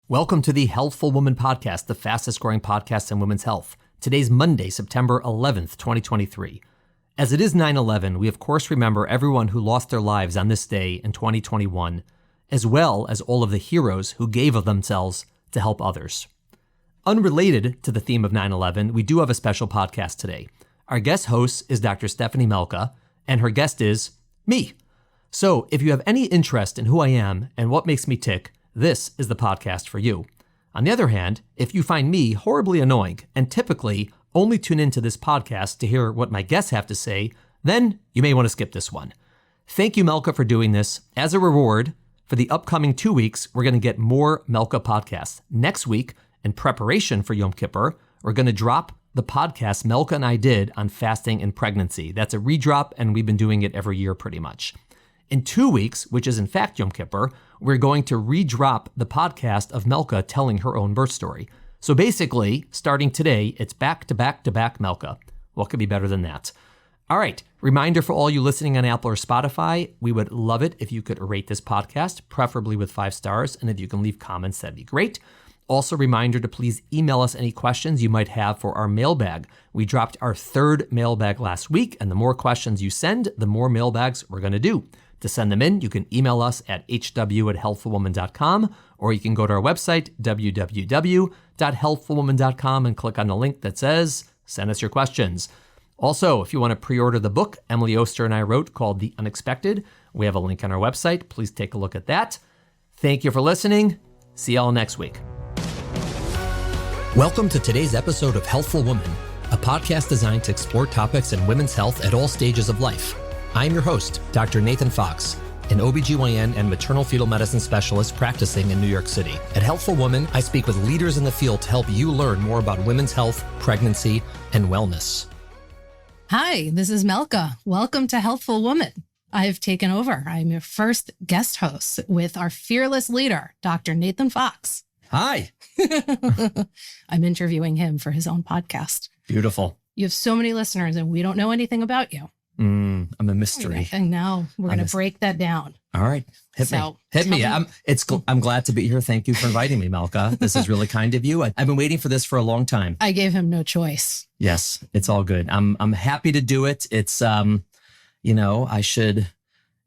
Welcome to the Healthful Woman Podcast, the fastest growing podcast in women's health. Today's Monday, September 11th, 2023. As it is 9/11, we of course remember everyone who lost their lives on this day in 2021, as well as all of the heroes who gave of themselves to help others. Unrelated to the theme of 9/11, we do have a special podcast today. Our guest host is Dr. Stephanie Melka, and her guest is me. So if you have any interest in who I am and what makes me tick, this is the podcast for you. On the other hand, if you find me horribly annoying and typically only tune into this podcast to hear what my guests have to say, then you may want to skip this one. Thank you, Melka, for doing this. As a reward, for the upcoming 2 weeks, we're going to get more Melka podcasts. Next week, in preparation for Yom Kippur, we're going to drop the podcast Melka and I did on fasting and pregnancy. That's a redrop, and we've been doing it every year pretty much. In 2 weeks, which is in fact Yom Kippur, we're going to redrop the podcast of Melka telling her own birth story. So basically, starting today, it's back to back to back Melka. What could be better than that? All right, reminder for all you listening on Apple or Spotify, we would love it if you could rate this podcast, preferably with 5 stars, and if you can leave comments, that'd be great. Also, reminder to please email us any questions you might have for our mailbag. We dropped our 3rd mailbag last week, and the more questions you send, the more mailbags we're going to do. To send them in, you can email us at hw@healthfulwoman.com, or you can go to our website, www.healthfulwoman.com, and click on the link that says, send us your questions. Also, if you want to pre-order the book Emily Oster and I wrote called The Unexpected, we have a link on our website. Please take a look at that. Thank you for listening. See y'all next week. Welcome to today's episode of Healthful Woman, a podcast designed to explore topics in women's health at all stages of life. I'm your host, Dr. Nathan Fox, an OBGYN and maternal fetal medicine specialist practicing in New York City. At Healthful Woman, I speak with leaders in the field to help you learn more about women's health, pregnancy, and wellness. Hi, this is Melka. Welcome to Healthful Woman. I've taken over. I'm your first guest host with our fearless leader, Dr. Nathan Fox. Hi. I'm interviewing him for his own podcast. Beautiful. You have so many listeners and we don't know anything about you. I'm a mystery. And now we're going to break that down. All right. Hit me. I'm glad to be here. Thank you for inviting me, Melka. This is really kind of you. I've been waiting for this for a long time. I gave him no choice. Yes, it's all good. I'm happy to do it. It's, I should,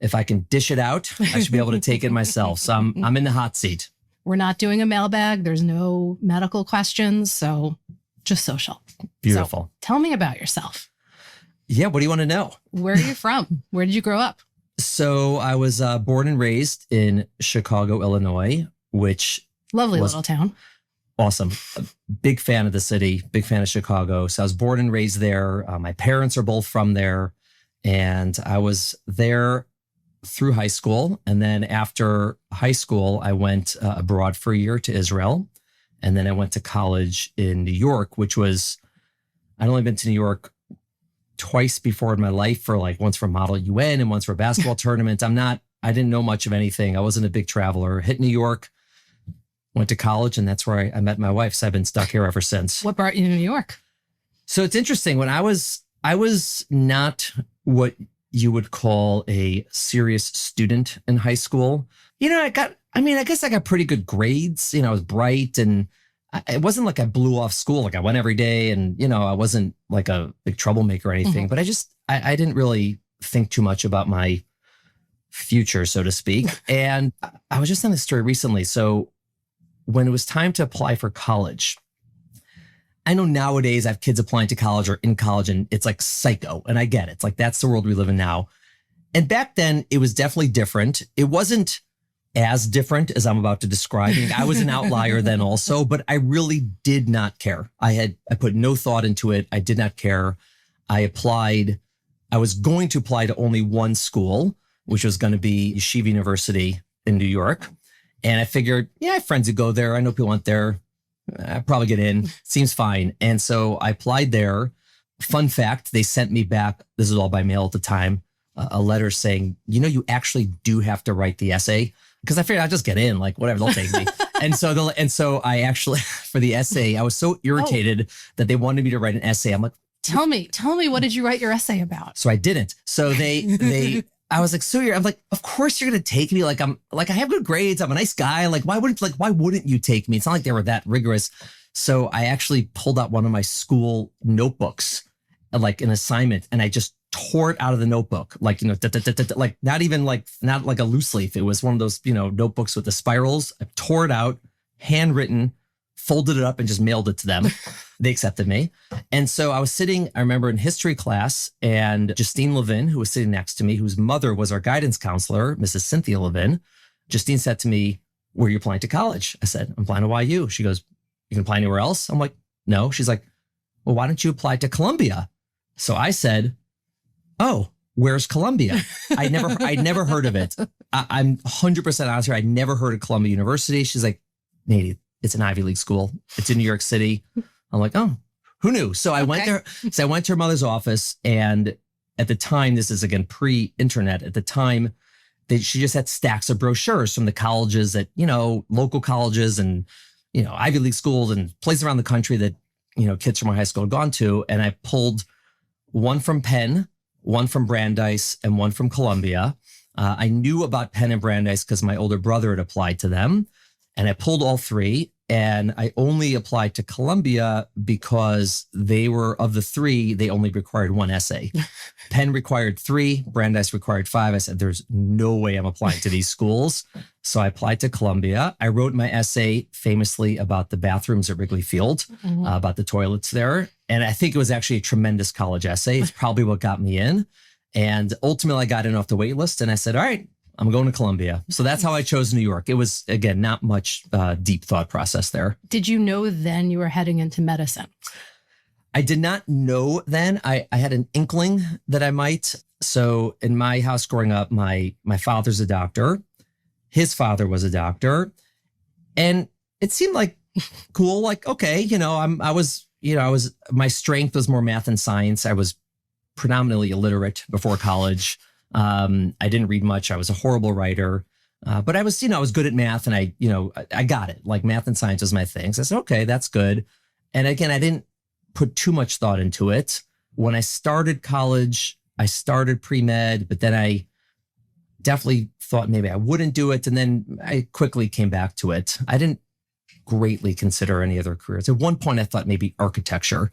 if I can dish it out, I should be able to take it myself. So I'm in the hot seat. We're not doing a mailbag. There's no medical questions. So just social. Beautiful. So tell me about yourself. Yeah. What do you want to know? Where are you from? Where did you grow up? So I was born and raised in Chicago, Illinois, which lovely little town. Awesome. A big fan of the city, big fan of Chicago. So I was born and raised there. My parents are both from there. And I was there through high school. And then after high school, I went abroad for a year to Israel. And then I went to college in New York, which was, I'd only been to New York twice before in my life, for like once for Model UN and once for a basketball tournament. I didn't know much of anything. I wasn't a big traveler. Hit New York, went to college, and that's where I met my wife. So I've been stuck here ever since. What brought you to New York? So it's interesting. When I was not what you would call a serious student in high school. I guess I got pretty good grades. I was bright, and it wasn't like I blew off school. Like I went every day, and, I wasn't like a big troublemaker or anything, but I didn't really think too much about my future, so to speak. And I was just on this story recently. So when it was time to apply for college, I know nowadays I have kids applying to college or in college, and it's like psycho. And I get it. It's like, that's the world we live in now. And back then it was definitely different. It wasn't as different as I'm about to describe. I was an outlier then also, but I really did not care. I put no thought into it. I did not care. I applied. I was going to apply to only one school, which was going to be Yeshiva University in New York. And I figured, I have friends who go there. I know people went there. I'll probably get in. Seems fine. And so I applied there. Fun fact, they sent me back, this is all by mail at the time, a letter saying, you actually do have to write the essay. Because I figured I'd just get in, like whatever, they'll take me. and so I actually, for the essay, I was so irritated that they wanted me to write an essay. I'm like, tell me, what did you write your essay about? So I didn't. So they I was like, so I'm like, of course you're going to take me. Like, I have good grades. I'm a nice guy. Like, why wouldn't you take me? It's not like they were that rigorous. So I actually pulled out one of my school notebooks, like an assignment, and I just tore it out of the notebook. Like, like not like a loose leaf. It was one of those, notebooks with the spirals. I tore it out, handwritten, folded it up and just mailed it to them. They accepted me. And so I was sitting, I remember in history class, and Justine Levin, who was sitting next to me, whose mother was our guidance counselor, Mrs. Cynthia Levin. Justine said to me, where are you applying to college? I said, I'm applying to YU. She goes, you can apply anywhere else? I'm like, no. She's like, well, why don't you apply to Columbia? So I said, oh, where's Columbia? I'd never heard of it. I'm 100% honest here. I'd never heard of Columbia University. She's like, Nate, it's an Ivy League school. It's in New York City. I'm like, oh, who knew? So I went there. So I went to her mother's office, and at the time, this is again pre-internet. At the time, she just had stacks of brochures from the colleges that, local colleges and, Ivy League schools and places around the country that, kids from our high school had gone to. And I pulled one from Penn, one from Brandeis, and one from Columbia. I knew about Penn and Brandeis because my older brother had applied to them. And I pulled all three, and I only applied to Columbia because they were, of the three, they only required one essay. Penn required 3, Brandeis required 5. I said, there's no way I'm applying to these schools. So I applied to Columbia. I wrote my essay famously about the bathrooms at Wrigley Field, about the toilets there. And I think it was actually a tremendous college essay. It's probably what got me in. And ultimately, I got in off the wait list, and I said, all right, I'm going to Columbia. So that's how I chose New York. It was, again, not much deep thought process there. Did you know then you were heading into medicine? I did not know then. I had an inkling that I might. So in my house growing up, my father's a doctor. His father was a doctor. And it seemed like cool. Like, okay, my strength was more math and science. I was predominantly illiterate before college. I didn't read much. I was a horrible writer, but I was good at math, and I got it. Like, math and science was my thing. So I said, okay, that's good. And again, I didn't put too much thought into it. When I started college, I started pre-med, but then I definitely thought maybe I wouldn't do it. And then I quickly came back to it. I didn't greatly consider any other careers. At one point, I thought maybe architecture.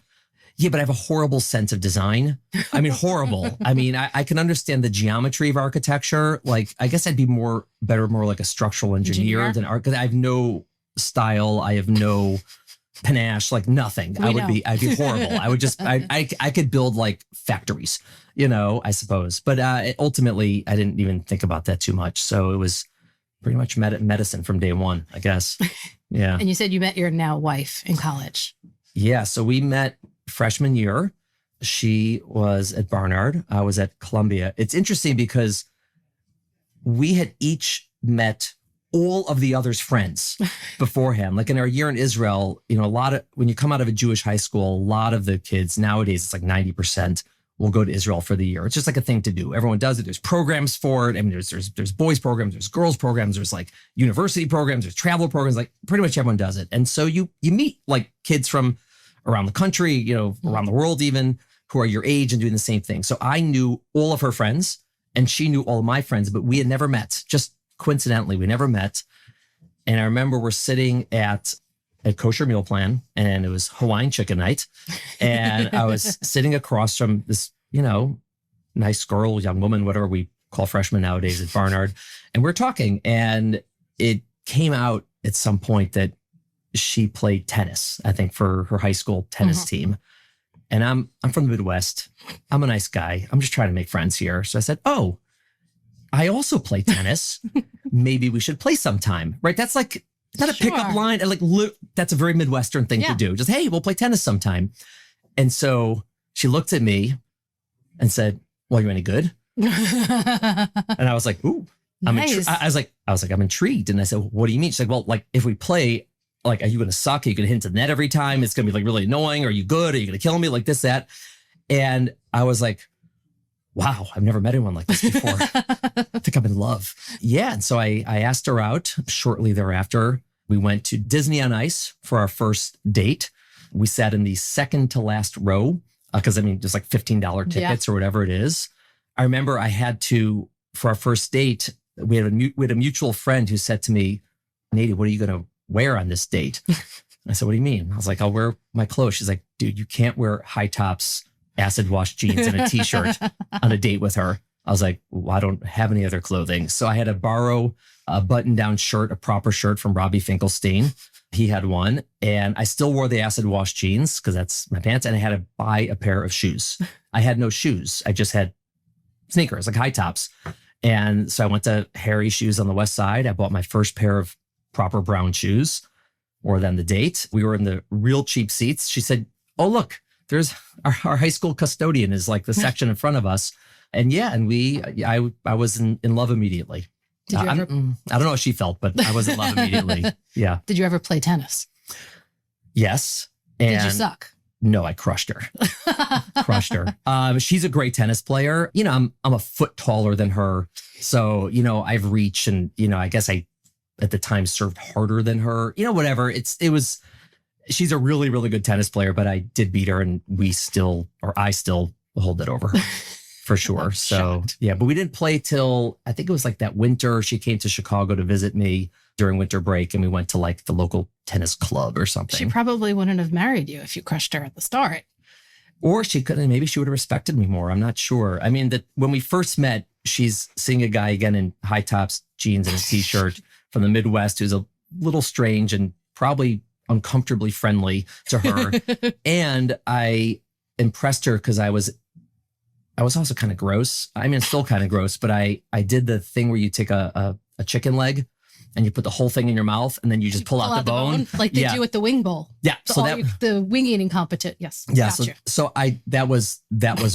Yeah, but I have a horrible sense of design. I mean, horrible. I mean, I can understand the geometry of architecture. Like, I guess I'd be more like a structural engineer than art, because I have no style. I have no panache, like nothing. I'd be horrible. I would just, I could build like factories, I suppose. But ultimately, I didn't even think about that too much. So it was pretty much medicine from day one, I guess. Yeah. And you said you met your now wife in college. Yeah. So we met freshman year. She was at Barnard. I was at Columbia. It's interesting because we had each met all of the other's friends beforehand. Like in our year in Israel, when you come out of a Jewish high school, a lot of the kids nowadays, it's like 90% will go to Israel for the year. It's just like a thing to do. Everyone does it. There's programs for it. I mean, there's boys programs, there's girls programs, there's like university programs, there's travel programs, like pretty much everyone does it. And so you meet like kids from around the country, around the world even, who are your age and doing the same thing. So I knew all of her friends, and she knew all of my friends, but we had never met. Just coincidentally, we never met. And I remember we're sitting at a kosher meal plan, and it was Hawaiian chicken night. And I was sitting across from this, nice girl, young woman, whatever we call freshmen nowadays at Barnard. And we're talking, and it came out at some point that she played tennis, I think, for her high school tennis team. And I'm from the Midwest. I'm a nice guy. I'm just trying to make friends here. So I said, oh, I also play tennis. Maybe we should play sometime, right? That's like, not a pickup line. Like, that's a very Midwestern thing to do. Just, hey, we'll play tennis sometime. And so she looked at me and said, well, are you any good? And I was like, ooh, nice. I was like, I'm intrigued. And I said, what do you mean? She's like, well, like if we play, like, are you going to suck? Are you going to hit into the net every time? It's going to be like really annoying. Are you good? Are you going to kill me? Like this, that. And I was like, wow, I've never met anyone like this before. I think I'm in love. Yeah. And so I asked her out. Shortly thereafter, we went to Disney on Ice for our first date. We sat in the second to last row because, just like $15 tickets or whatever it is. I remember I had to for our first date, we had a mutual friend who said to me, Nady, what are you going to wear on this date? I said, what do you mean? I was like, I'll wear my clothes. She's like, dude, you can't wear high tops, acid wash jeans and a t-shirt on a date with her. I was like, well, I don't have any other clothing. So I had to borrow a button-down shirt, a proper shirt from Robbie Finkelstein. He had one. And I still wore the acid wash jeans because that's my pants. And I had to buy a pair of shoes. I had no shoes. I just had sneakers, like high tops. And so I went to Harry's Shoes on the West Side. I bought my first pair of proper brown shoes. Wore them the date. We were in the real cheap seats. She said, oh, look, there's our high school custodian is like the section in front of us. And yeah, and I was in love immediately. Did you ever, I don't know how she felt, but I was in love immediately. Yeah. Did you ever play tennis? Yes. And did you suck? No, I crushed her. Crushed her. She's a great tennis player. You know, I'm a foot taller than her. So, you know, I've reached and, you know, I guess I at the time served harder than her, you know, whatever. She's a really, really good tennis player, but I did beat her and I still hold it over her for sure. So yeah, but we didn't play till I think it was like that winter. She came to Chicago to visit me during winter break and we went to like the local tennis club or something. She probably wouldn't have married you if you crushed her at the start. Or she couldn't, maybe she would have respected me more. I'm not sure. I mean, that when we first met, she's seeing a guy again in high tops, jeans and a t-shirt from the Midwest who's a little strange and probably uncomfortably friendly to her. And I impressed her because I was also kind of gross. I mean, still kind of gross, but I did the thing where you take a chicken leg and you put the whole thing in your mouth and then you just pull out the bone. Like they do with the wing bowl. Yeah. So the wing eating competition. Yes. Yeah. Gotcha. So that was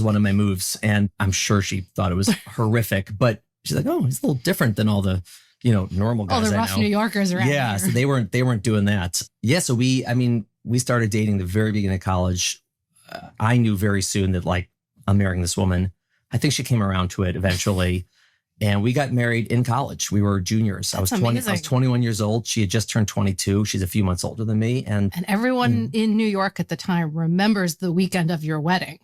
one of my moves. And I'm sure she thought it was horrific, but she's like, oh, he's a little different than all the, you know, normal guys. All the rough New Yorkers around here. Yeah. So they weren't doing that. Yeah. So we started dating the very beginning of college. I knew very soon that like, I'm marrying this woman. I think she came around to it eventually. And we got married in college. We were juniors. I was 21 years old. She had just turned 22. She's a few months older than me. And everyone in New York at the time remembers the weekend of your wedding.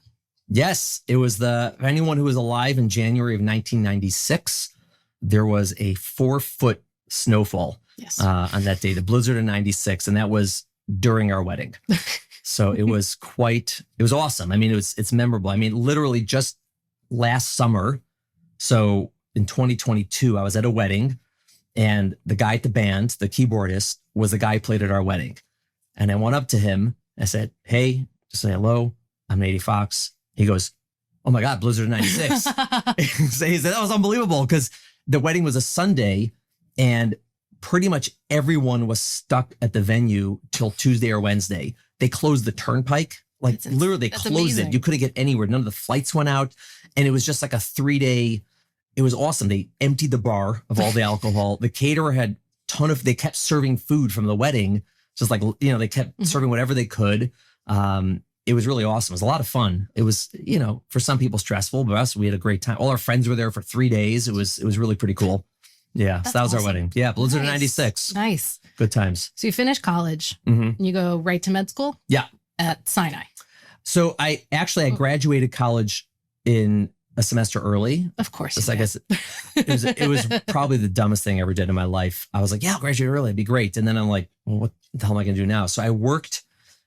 Yes. It was anyone who was alive in January of 1996, there was a 4-foot snowfall on that day, the blizzard of 96. And that was during our wedding. So it was awesome. I mean, it's memorable. I mean, literally just last summer. So in 2022, I was at a wedding and the guy at the band, the keyboardist, was the guy who played at our wedding. And I went up to him. I said, hey, just say hello. I'm Nady Fox. He goes, oh my God, blizzard of 96. So he said, that was unbelievable because the wedding was a Sunday and pretty much everyone was stuck at the venue till Tuesday or Wednesday. They closed the turnpike. Like literally they closed it. You couldn't get anywhere. None of the flights went out. And it was just like a 3-day, it was awesome. They emptied the bar of all the alcohol. The caterer had they kept serving food from the wedding. Just like, you know, they kept serving whatever they could. It was really awesome. It was a lot of fun. It was, you know, for some people stressful, but us, we had a great time. All our friends were there for 3 days. It was really pretty cool. Yeah. So that was awesome. Our wedding. Yeah. Blizzard of 96. Nice. Good times. So you finish college and you go right to med school? Yeah. At Sinai. So I graduated college in a semester early. Of course. I guess it was probably the dumbest thing I ever did in my life. I was like, yeah, I'll graduate early. It'd be great. And then I'm like, well, what the hell am I going to do now? So I worked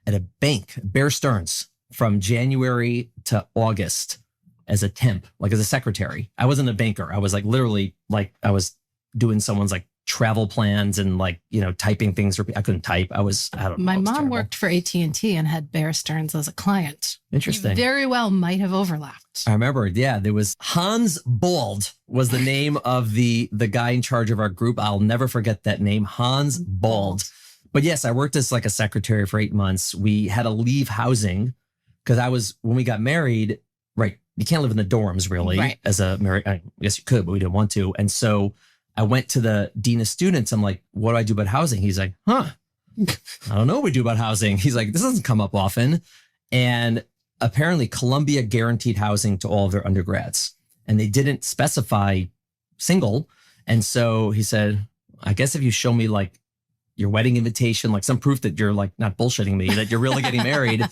at a bank, Bear Stearns, from January to August as a temp, like as a secretary. I wasn't a banker. I was like literally like I was doing someone's like travel plans and like, you know, typing things. I couldn't type. I don't know. My mom worked for AT&T and had Bear Stearns as a client. Interesting. You very well might have overlapped. I remember. Yeah. There was Hans Bald was the name of the guy in charge of our group. I'll never forget that name, Hans Bald. But yes, I worked as like a secretary for 8 months. We had to leave housing because when we got married, right. You can't live in the dorms really as a married. I guess you could, but we didn't want to. And so I went to the dean of students. I'm like, what do I do about housing? He's like, I don't know what we do about housing. He's like, this doesn't come up often. And apparently Columbia guaranteed housing to all of their undergrads and they didn't specify single. And so he said, I guess if you show me like your wedding invitation, like some proof that you're like not bullshitting me, that you're really getting married,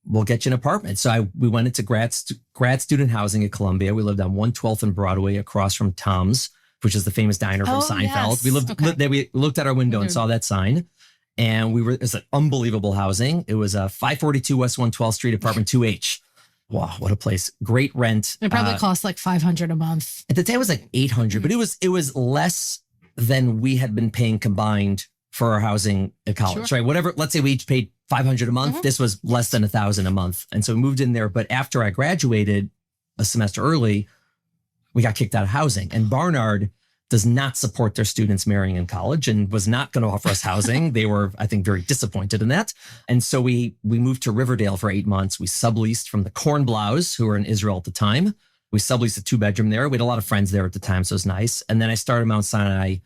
we'll get you an apartment. So we went into grad student housing at Columbia. We lived on 112th and Broadway across from Tom's, which is the famous diner from Seinfeld. Yes. We lived there. We looked out our window and saw that sign. And it's an unbelievable housing. It was a 542 West 112th Street, apartment 2H. Wow, what a place. Great rent. It probably cost like $500 a month. At the time it was like $800, but it was less than we had been paying combined for our housing at college, right? Whatever, let's say we each paid $500 a month. This was less than $1,000 a month. And so we moved in there. But after I graduated a semester early, we got kicked out of housing. And Barnard does not support their students marrying in college and was not going to offer us housing. They were, I think, very disappointed in that. And so we moved to Riverdale for 8 months. We subleased from the Kornblaus, who were in Israel at the time. We subleased a 2-bedroom there. We had a lot of friends there at the time, so it was nice. And then I started Mount Sinai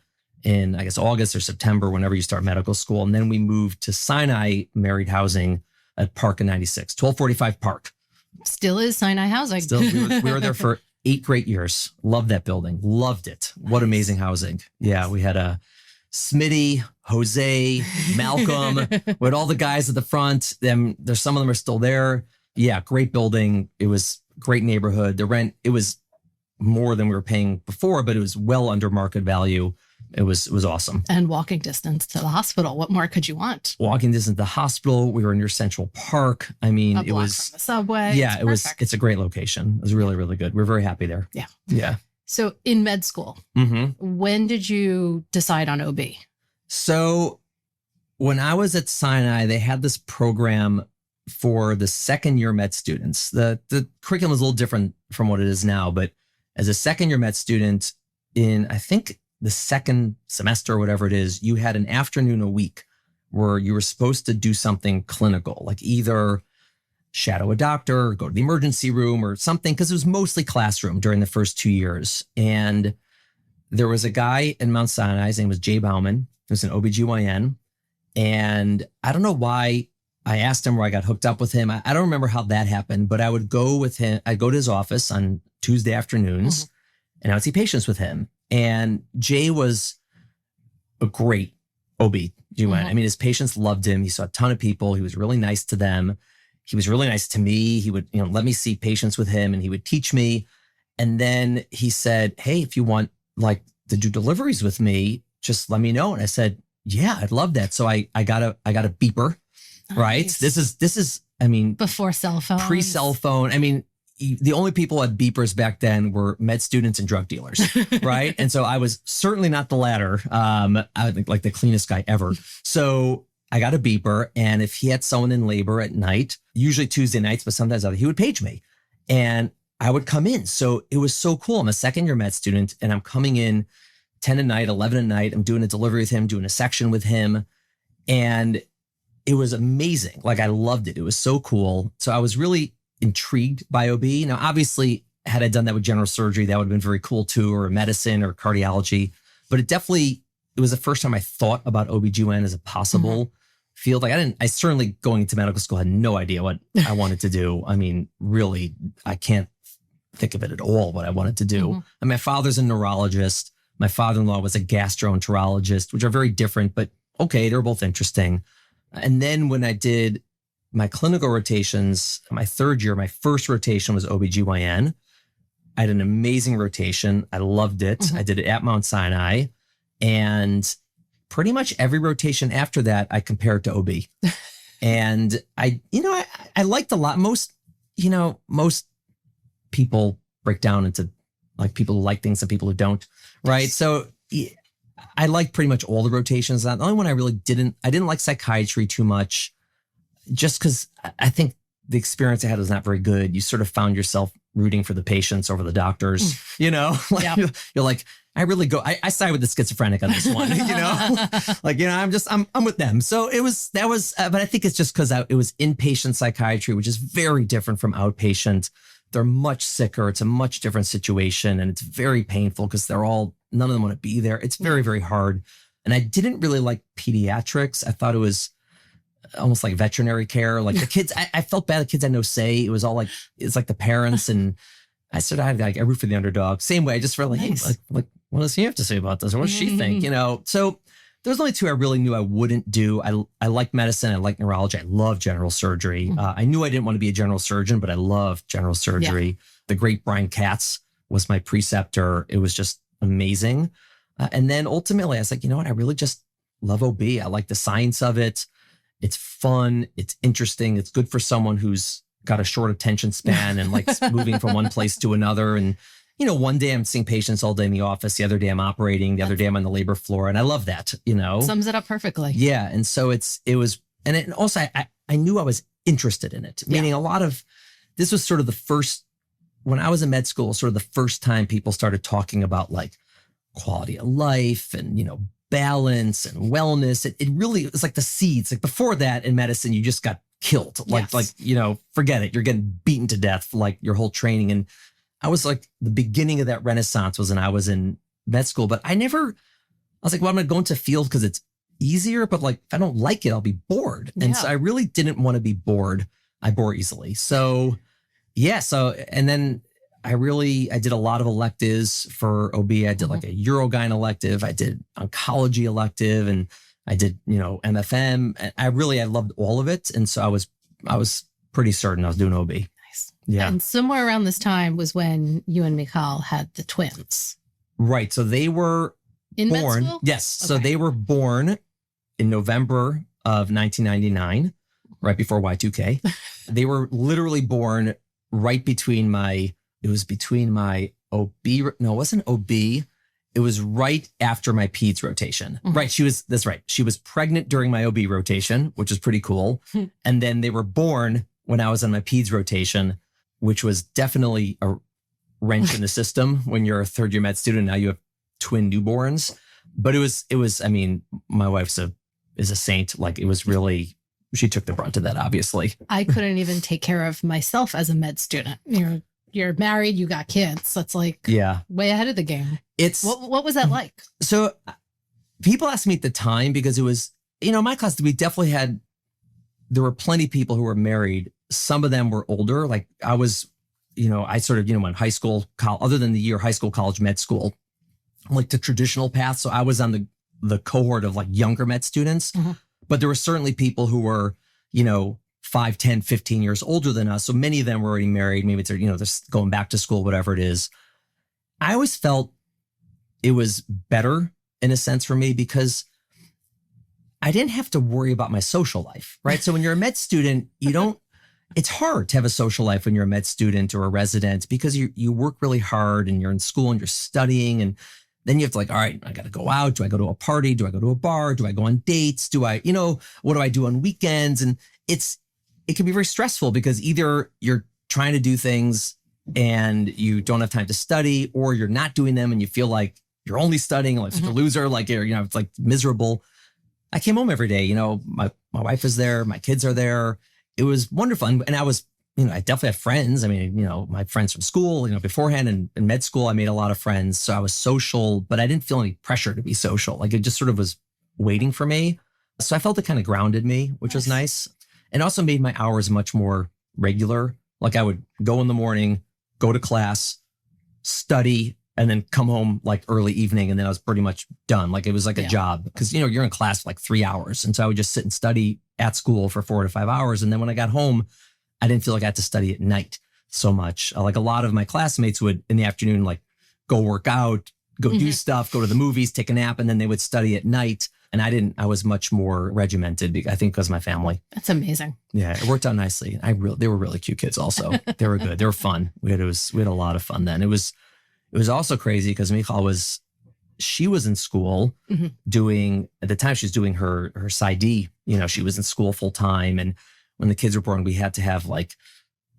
in, I guess, August or September, whenever you start medical school. And then we moved to Sinai Married Housing at Park in 96, 1245 Park. Still is Sinai housing. Still, we were there for 8 great years. Loved that building. Loved it. What amazing housing. Yeah, we had a Smitty, Jose, Malcolm. We had all the guys at the front. There's some of them are still there. Yeah, great building. It was great neighborhood. The rent, it was more than we were paying before, but it was well under market value. It was awesome. And walking distance to the hospital. What more could you want? Walking distance to the hospital. We were near Central Park. I mean, it was from the subway. Yeah, it's a great location. It was really, really good. We're very happy there. Yeah. Yeah. So in med school, when did you decide on OB? So when I was at Sinai, they had this program for the second year med students. The curriculum is a little different from what it is now, but as a second year med student in, I think, the second semester or whatever it is, you had an afternoon a week where you were supposed to do something clinical, like either shadow a doctor or go to the emergency room or something, because it was mostly classroom during the first 2 years. And there was a guy in Mount Sinai, his name was Bauman, who was an OBGYN. And I don't know why I asked him where I got hooked up with him. I don't remember how that happened, but I would go with him. I'd go to his office on Tuesday afternoons and I would see patients with him. And Jay was a great OB-GYN. I mean, his patients loved him. He saw a ton of people. He was really nice to them. He was really nice to me. He would, let me see patients with him and he would teach me. And then he said, hey, if you want like to do deliveries with me, just let me know. And I said, yeah, I'd love that. So I got a beeper, right? This is, I mean, before cell phone, pre-cell phone. I mean, the only people who had beepers back then were med students and drug dealers, right? And so I was certainly not the latter. I think like the cleanest guy ever. So I got a beeper, and if he had someone in labor at night, usually Tuesday nights, but sometimes other, he would page me, and I would come in. So it was so cool. I'm a second year med student, and I'm coming in 10 at night, 11 at night. I'm doing a delivery with him, doing a section with him, and it was amazing. Like I loved it. It was so cool. So I was really intrigued by OB. Now, obviously, had I done that with general surgery, that would have been very cool too, or medicine or cardiology. But it was the first time I thought about OB-GYN as a possible field. Like I certainly going into medical school had no idea what I wanted to do. I mean, really, I can't think of it at all what I wanted to do. And my father's a neurologist. My father-in-law was a gastroenterologist, which are very different, but okay, they're both interesting. And then when I did my clinical rotations, my third year, my first rotation was OB-GYN. I had an amazing rotation. I loved it. I did it at Mount Sinai. And pretty much every rotation after that, I compared to OB. And I liked a lot. Most people break down into like people who like things and people who don't, right? So I liked pretty much all the rotations. The only one I didn't like psychiatry too much, just because I think the experience I had was not very good. You sort of found yourself rooting for the patients over the doctors, You're like, I side with the schizophrenic on this one, I'm with them. So but I think it's just because it was inpatient psychiatry, which is very different from outpatient. They're much sicker. It's a much different situation. And it's very painful because none of them want to be there. It's very, very hard. And I didn't really like pediatrics. I thought it was almost like veterinary care. Like the kids, I felt bad. The kids had no say. It was all like, it's like the parents. And I sort of had like, I root for the underdog. Same way. I just felt like, nice. hey, like, what does he have to say about this? Or what does she think? So There's only two I really knew I wouldn't do. I like medicine. I like neurology. I love general surgery. I knew I didn't want to be a general surgeon, but I love general surgery. Yeah. The great Brian Katz was my preceptor. It was just amazing. And then ultimately I was like, you know what? I really just love OB. I like the science of it. It's fun. It's interesting. It's good for someone who's got a short attention span and likes moving from one place to another. And, you know, one day I'm seeing patients all day in the office. The other day I'm operating. The other day I'm on the labor floor. And I love that, you know. Sums it up perfectly. Yeah. And so and also I knew I was interested in it, meaning this was sort of the first, when I was in med school, sort of the first time people started talking about like quality of life and, you know, balance and wellness. It really was like the seeds. Like before that in medicine, you just got killed. Like, you know, forget it. You're getting beaten to death for like your whole training. And I was like, the beginning of that renaissance was when I was in med school, but I was like, well, I'm going to go into field because it's easier, but like, if I don't like it, I'll be bored. Yeah. And so I really didn't want to be bored. I bore easily. So yeah. And then I did a lot of electives for OB. I did like a Urogyn elective. I did oncology elective, and I did, you know, MFM. And I loved all of it. And so I was pretty certain I was doing OB. Nice. Yeah. And somewhere around this time was when you and Michal had the twins. Right. So they were in born. Med school? Yes. Okay. So they were born in November of 1999, right before Y2K. They were literally born right between my OB. No, it wasn't OB. It was right after my peds rotation. Right. That's right. She was pregnant during my OB rotation, which is pretty cool. And then they were born when I was on my peds rotation, which was definitely a wrench in the system when you're a third year med student. Now you have twin newborns, but it was, I mean, my wife's is a saint. Like it was really, she took the brunt of that, obviously. I couldn't even take care of myself as a med student. You're married, you got kids. That's like way ahead of the game. What was that like? So people asked me at the time because it was, you know, my class, there were plenty of people who were married. Some of them were older. Like I was, you know, I sort of, you know, went high school, other than the year high school, college, med school, like the traditional path. So I was on the cohort of like younger med students, but there were certainly people who were, you know, 5, 10, 15 years older than us. So many of them were already married. Maybe they're, you know, they're going back to school, whatever it is. I always felt it was better in a sense for me because I didn't have to worry about my social life, right? So when you're a med student, it's hard to have a social life when you're a med student or a resident because you work really hard and you're in school and you're studying, and then you have to like, all right, I got to go out. Do I go to a party? Do I go to a bar? Do I go on dates? what do I do on weekends? And it can be very stressful because either you're trying to do things and you don't have time to study, or you're not doing them and you feel like you're only studying, like such a loser, like you're, you know, it's like miserable. I came home every day, you know, my wife is there, my kids are there. It was wonderful. And I was, you know, I definitely have friends. I mean, you know, my friends from school, you know, beforehand and in med school, I made a lot of friends. So I was social, but I didn't feel any pressure to be social. Like it just sort of was waiting for me. So I felt it kind of grounded me, which was nice. And also made my hours much more regular. Like I would go in the morning, go to class, study, and then come home like early evening. And then I was pretty much done. Like it was like a job because, you know, you're in class for like 3 hours. And so I would just sit and study at school for 4 to 5 hours. And then when I got home, I didn't feel like I had to study at night so much. Like a lot of my classmates would in the afternoon, like go work out, go do stuff, go to the movies, take a nap, and then they would study at night. And I was much more regimented, I think, because of my family. That's amazing. Yeah, it worked out nicely. They were really cute kids also. They were good. They were fun. We had a lot of fun then. It was also crazy because Michal she was in school doing, at the time she was doing her PsyD. You know, she was in school full time. And when the kids were born, we had to have like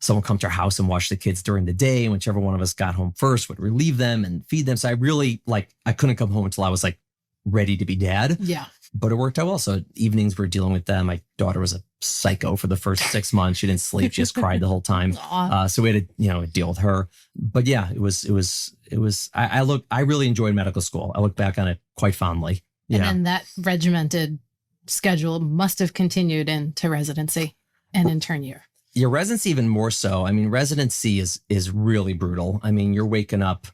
someone come to our house and watch the kids during the day. And whichever one of us got home first would relieve them and feed them. So I really I couldn't come home until I was like ready to be dad. Yeah. But it worked out well. So evenings we're dealing with them. My daughter was a psycho for the first 6 months. She didn't sleep. She just cried the whole time. So we had to, deal with her. But yeah, I really enjoyed medical school. I look back on it quite fondly. Yeah. And then that regimented schedule must have continued into residency and intern year. Your residency even more so. I mean, residency is really brutal. I mean, you're waking up.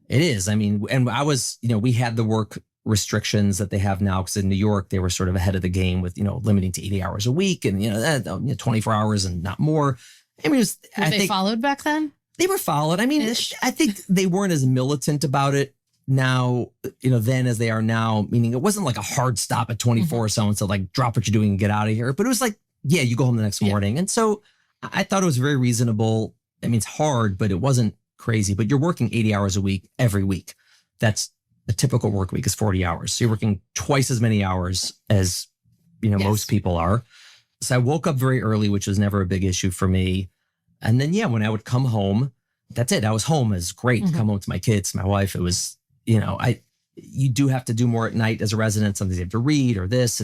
It is. I mean, and I was, we had the work restrictions that they have now, because in New York, they were sort of ahead of the game with, limiting to 80 hours a week and, 24 hours and not more. I mean, Were they followed back then? They were followed. I mean, I think they weren't as militant about it now, then as they are now, meaning it wasn't like a hard stop at 24 or so and so like, drop what you're doing and get out of here. But it was like, yeah, you go home the next morning. And so I thought it was very reasonable. I mean, it's hard, but it wasn't crazy. But you're working 80 hours a week every week. That's a typical work week is 40 hours. So you're working twice as many hours as, most people are. So I woke up very early, which was never a big issue for me. And then, when I would come home, that's it. I was home. It was great to come home to my kids, my wife. It was, you do have to do more at night as a resident. Sometimes you have to read or this.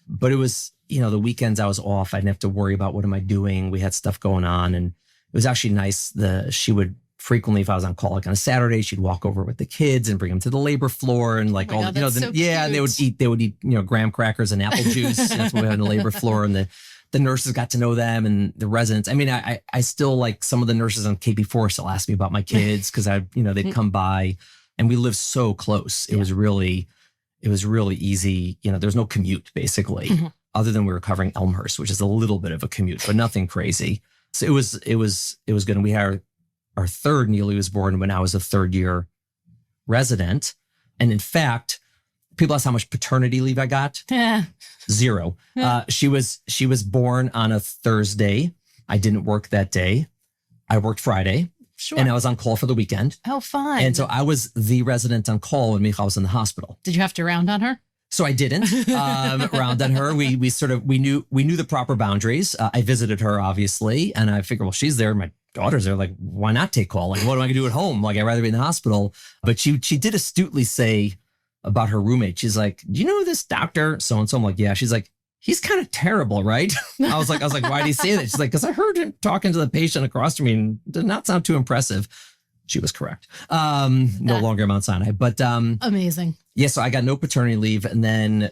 But it was, the weekends I was off. I didn't have to worry about what am I doing. We had stuff going on. And it was actually nice. She would frequently, if I was on call, like on a Saturday, she'd walk over with the kids and bring them to the labor floor and like and they would eat, graham crackers and apple juice. That's what we had on the labor floor. And the nurses got to know them and the residents. I mean, I still like some of the nurses on KP4 still ask me about my kids because they'd come by and we lived so close. It was really easy. There's no commute basically, other than we were covering Elmhurst, which is a little bit of a commute, but nothing crazy. So it was good. And we had our third, Neely, was born when I was a third year resident. And in fact, people ask how much paternity leave I got. 0. She was born on a Thursday. I didn't work that day. I worked Friday. Sure. And I was on call for the weekend. Oh, fine. And so I was the resident on call when Michal was in the hospital. Did you have to round on her? So I didn't round on her. We knew the proper boundaries. I visited her obviously, and I figured, well, she's there. My daughter's there. Like, why not take call? Like, what am I gonna do at home? Like, I'd rather be in the hospital. But she did astutely say about her roommate. She's like, do you know this doctor so and so? I'm like, yeah. She's like, he's kind of terrible, right? I was like, why do you say that? She's like, because I heard him talking to the patient across from me and did not sound too impressive. She was correct. No longer Mount Sinai, but amazing. Yeah, so I got no paternity leave, and then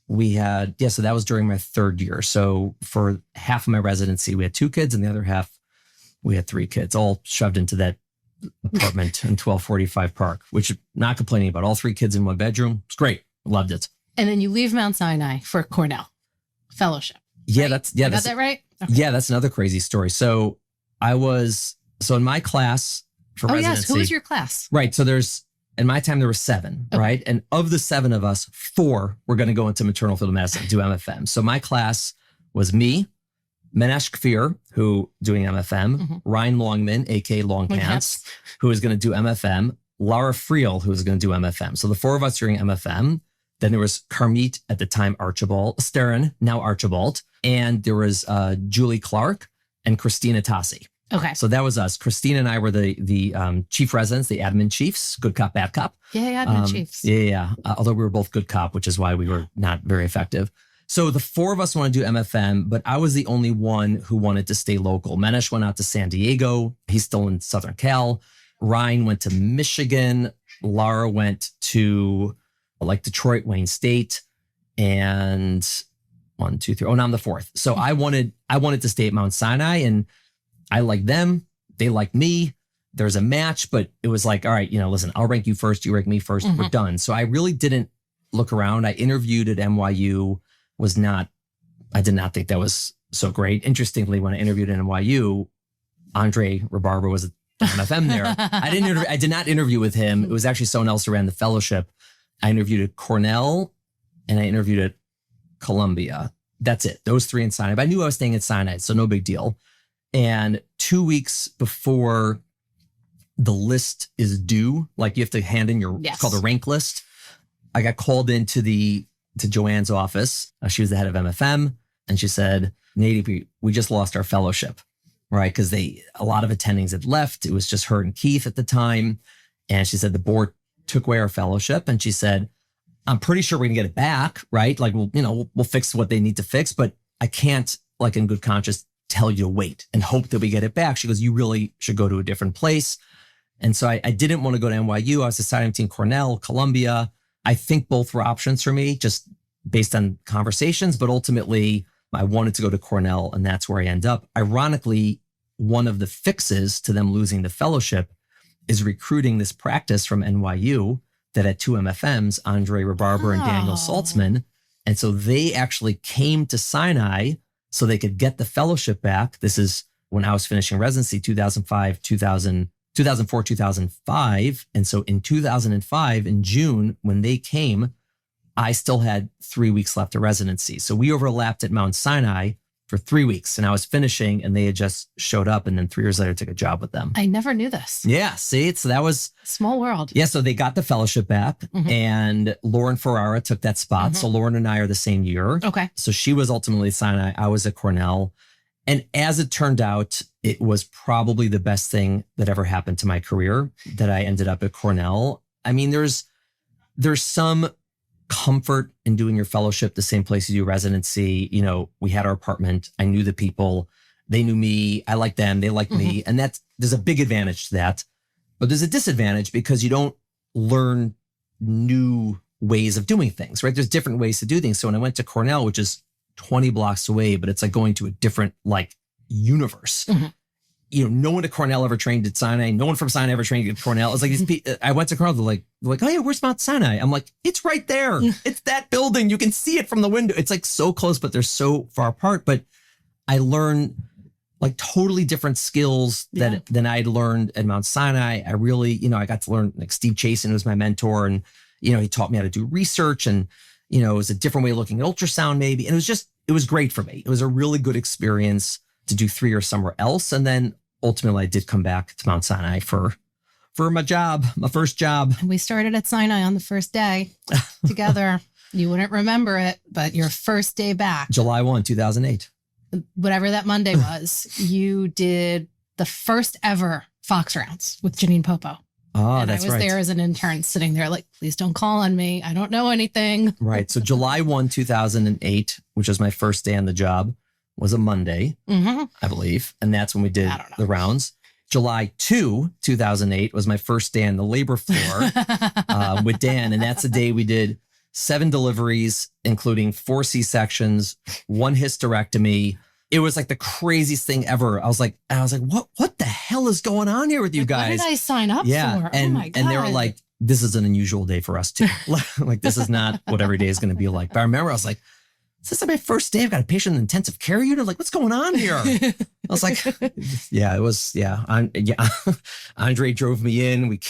we had so that was during my third year. So for half of my residency, we had 2 kids, and the other half we had 3 kids, all shoved into that apartment in 1245 Park, which not complaining about. All 3 kids in one bedroom. It's great. Loved it. And then you leave Mount Sinai for Cornell fellowship. Yeah, right? Got that right? Okay. Yeah, that's another crazy story. So in my class for residency. Yes, who was your class? Right. So in my time, there were 7, okay. right? And of the 7 of us, 4 were going to go into maternal fetal medicine, do MFM. So my class was me, Menesh Kfir, who doing MFM, Ryan Longman, aka Long Pants, who was going to do MFM, Lara Friel, who was going to do MFM. So the 4 of us doing MFM. Then there was Carmit, at the time Sterin, now Archibald. And there was Julie Clark and Christina Tassi. Okay. So that was us. Christina and I were the chief residents, the admin chiefs, good cop, bad cop. Yeah, admin chiefs. Yeah. Although we were both good cop, which is why we were not very effective. So the 4 of us wanted to do MFM, but I was the only one who wanted to stay local. Menesh went out to San Diego. He's still in Southern Cal. Ryan went to Michigan. Lara went to Detroit, Wayne State, and 1, 2, 3. Oh, now I'm the 4th. So I wanted to stay at Mount Sinai, and I liked them. They liked me. There's a match, but it was like, all right, listen, I'll rank you first. You rank me 1st. We're done. So I really didn't look around. I interviewed at NYU. I did not think that was so great. Interestingly, when I interviewed at NYU, Andre Rabarber was at MFM there. I did not interview with him. It was actually someone else who ran the fellowship. I interviewed at Cornell and I interviewed at Columbia. That's it. Those 3 in Sinai. But I knew I was staying at Sinai, so no big deal. And 2 weeks before the list is due, like you have to hand in it's called a rank list. I got called into to Joanne's office. She was the head of MFM. And she said, Nady, we just lost our fellowship, right? Because a lot of attendings had left. It was just her and Keith at the time. And she said, the board took away our fellowship. And she said, I'm pretty sure we're gonna get it back, right? Like, we'll fix what they need to fix, but I can't, like in good conscience, tell you to wait and hope that we get it back. She goes, you really should go to a different place. And so I didn't want to go to NYU. I was deciding between Cornell, Columbia. I think both were options for me, just based on conversations, but ultimately I wanted to go to Cornell, and that's where I end up. Ironically, one of the fixes to them losing the fellowship is recruiting this practice from NYU that had two MFMs, Andre Rebarber and Daniel Saltzman. And so they actually came to Sinai so they could get the fellowship back. This is when I was finishing residency, 2004, 2005. And so in 2005, in June, when they came, I still had 3 weeks left of residency. So we overlapped at Mount Sinai for 3 weeks, and I was finishing, and they had just showed up, and then 3 years later took a job with them. I never knew this. Yeah, see, so that was small world. Yeah, so they got the fellowship back, and Lauren Ferrara took that spot. So Lauren and I are the same year. Okay. So she was ultimately at Sinai. I was at Cornell, and as it turned out, it was probably the best thing that ever happened to my career that I ended up at Cornell. I mean, there's some comfort in doing your fellowship the same place you do residency. You know, we had our apartment. I knew the people. They knew me. I liked them. They liked me. And there's a big advantage to that. But there's a disadvantage because you don't learn new ways of doing things, right? There's different ways to do things. So when I went to Cornell, which is 20 blocks away, but it's like going to a different universe. You know, no one at Cornell ever trained at Sinai. No one from Sinai ever trained at Cornell. It's like I went to Cornell. They're like, oh yeah, where's Mount Sinai? I'm like, it's right there. It's that building. You can see it from the window. It's like so close, but they're so far apart. But I learned like totally different skills than I'd learned at Mount Sinai. I really, I got to learn, like Steve Chasen was my mentor, and he taught me how to do research, and it was a different way of looking at ultrasound maybe. And it was great for me. It was a really good experience to do 3 years somewhere else. And then ultimately I did come back to Mount Sinai for my first job. And we started at Sinai on the first day together. You wouldn't remember it, but your first day back. July 1, 2008. Whatever that Monday was, you did the first ever Fox rounds with Janine Popo. Oh, and that's right. I was there as an intern sitting there like, please don't call on me. I don't know anything. Right. So July 1, 2008, which was my first day on the job, was a Monday, I believe. And that's when we did the rounds. July 2, 2008 was my first day on the labor floor with Dan. And that's the day we did 7 deliveries, including 4 C-sections, 1 hysterectomy. It was like the craziest thing ever. I was like, what the hell is going on here with you guys? What did I sign up for? And, oh my God. And they were like, this is an unusual day for us too. Like, this is not what every day is going to be like. But I remember I was like, is this my first day? I've got a patient in the intensive care unit. Like, what's going on here? I was like, Andre drove me in. We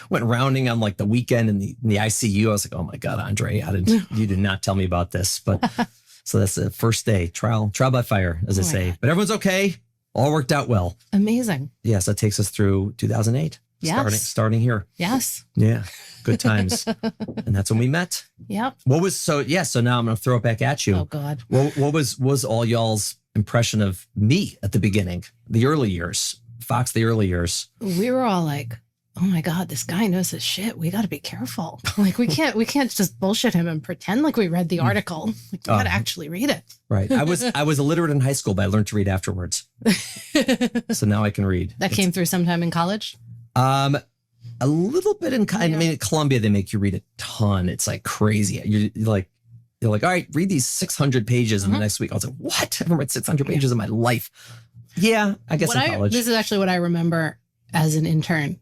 went rounding on like the weekend in the ICU. I was like, oh my God, Andre, you did not tell me about this. But so that's the first day, trial by fire, as I say. God. But everyone's okay. All worked out well. Amazing. Yes, that takes us through 2008. Yes. Starting here. Yes. Yeah. Good times. And that's when we met. Yep. So now I'm going to throw it back at you. Oh God. What was all y'all's impression of me at the beginning, the early years, Fox, the early years? We were all like, oh my God, this guy knows his shit. We got to be careful. Like we can't just bullshit him and pretend like we read the article. Like we got to actually read it. Right. I was illiterate in high school, but I learned to read afterwards. So now I can read. That came through sometime in college? A little bit I mean, at Columbia, they make you read a ton. It's like crazy. You're like, all right, read these 600 pages in the next week. I was like, what? I haven't read 600 pages in my life. Yeah, I guess in college. This is actually what I remember as an intern.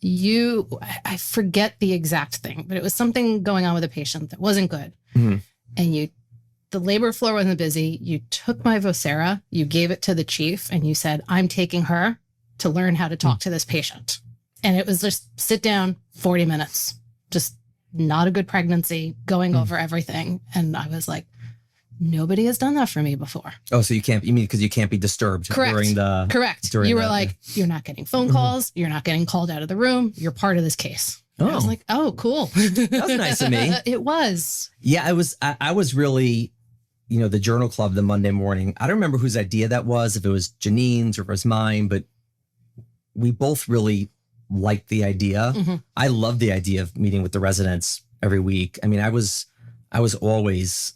I forget the exact thing, but it was something going on with a patient that wasn't good. And the labor floor wasn't busy. You took my Vocera, you gave it to the chief, and you said, I'm taking her to learn how to talk to this patient. And it was just sit down 40 minutes, just not a good pregnancy, going over everything. And I was like, nobody has done that for me before. Oh, so you mean because you can't be disturbed during the... Correct. You were like, you're not getting phone calls. You're not getting called out of the room. You're part of this case. I was like, oh, cool. That was nice of me. It was. Yeah, I was really, the journal club the Monday morning. I don't remember whose idea that was, if it was Janine's or if it was mine, but we both really liked the idea. I loved the idea of meeting with the residents every week. I mean, I was always,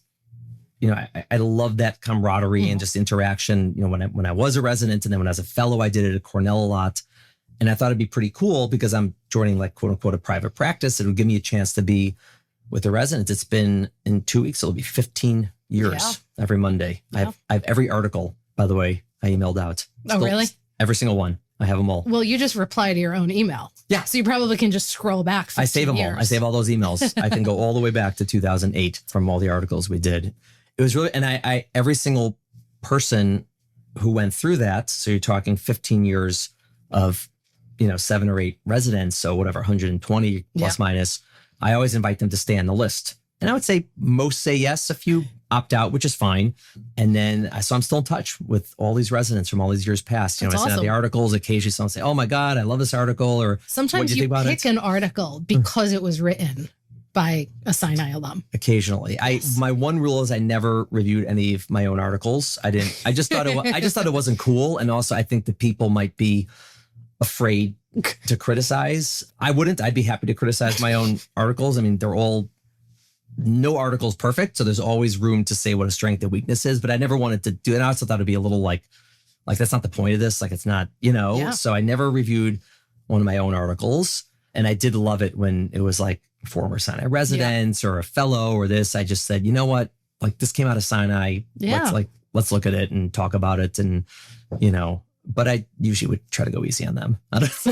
I loved that camaraderie and just interaction, when I was a resident, and then when I was a fellow, I did it at Cornell a lot. And I thought it'd be pretty cool because I'm joining like quote unquote a private practice. It would give me a chance to be with the residents. It's been in 2 weeks. It'll be 15 years every Monday. Yeah. I have every article, by the way, I emailed out. Oh, really? Every single one. I have them all. Well, you just reply to your own email. Yeah. So you probably can just scroll back. I save them all. I save all those emails. I can go all the way back to 2008 from all the articles we did. It was really, and I every single person who went through that, so you're talking 15 years of, 7 or 8 residents, so whatever, 120 plus minus, I always invite them to stay on the list. And I would say most say yes, a few opt out, which is fine. And then, so I'm still in touch with all these residents from all these years past. I send out the articles. Occasionally someone say, oh my God, I love this article. Or sometimes you pick an article because it was written by a Sinai alum. Occasionally. My one rule is I never reviewed any of my own articles. I just thought it wasn't cool. And also I think that people might be afraid to criticize. I wouldn't. I'd be happy to criticize my own articles. I mean, no article's perfect. So there's always room to say what a strength and weakness is, but I never wanted to do it. I also thought it'd be a little like that's not the point of this. Like it's not, so I never reviewed one of my own articles. And I did love it when it was like former Sinai residents or a fellow or this. I just said, you know what? Like this came out of Sinai. Let's look at it and talk about it. And, but I usually would try to go easy on them. It's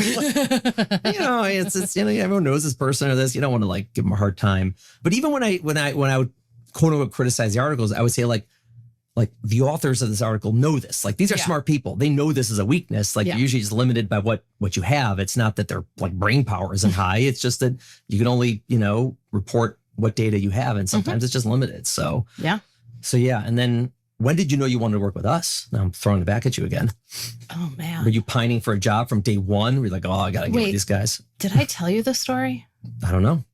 everyone knows this person or this. You don't want to like give them a hard time. But even when I would quote unquote criticize the articles, I would say like the authors of this article know this. Like these are smart people. They know this is a weakness. Like you're usually just limited by what you have. It's not that their like brain power isn't high. It's just that you can only report what data you have, and sometimes it's just limited. So yeah. And then, when did you know you wanted to work with us? Now I'm throwing it back at you again. Oh, man. Were you pining for a job from day one? Were you like, oh, I got to get with these guys? Did I tell you the story? I don't know.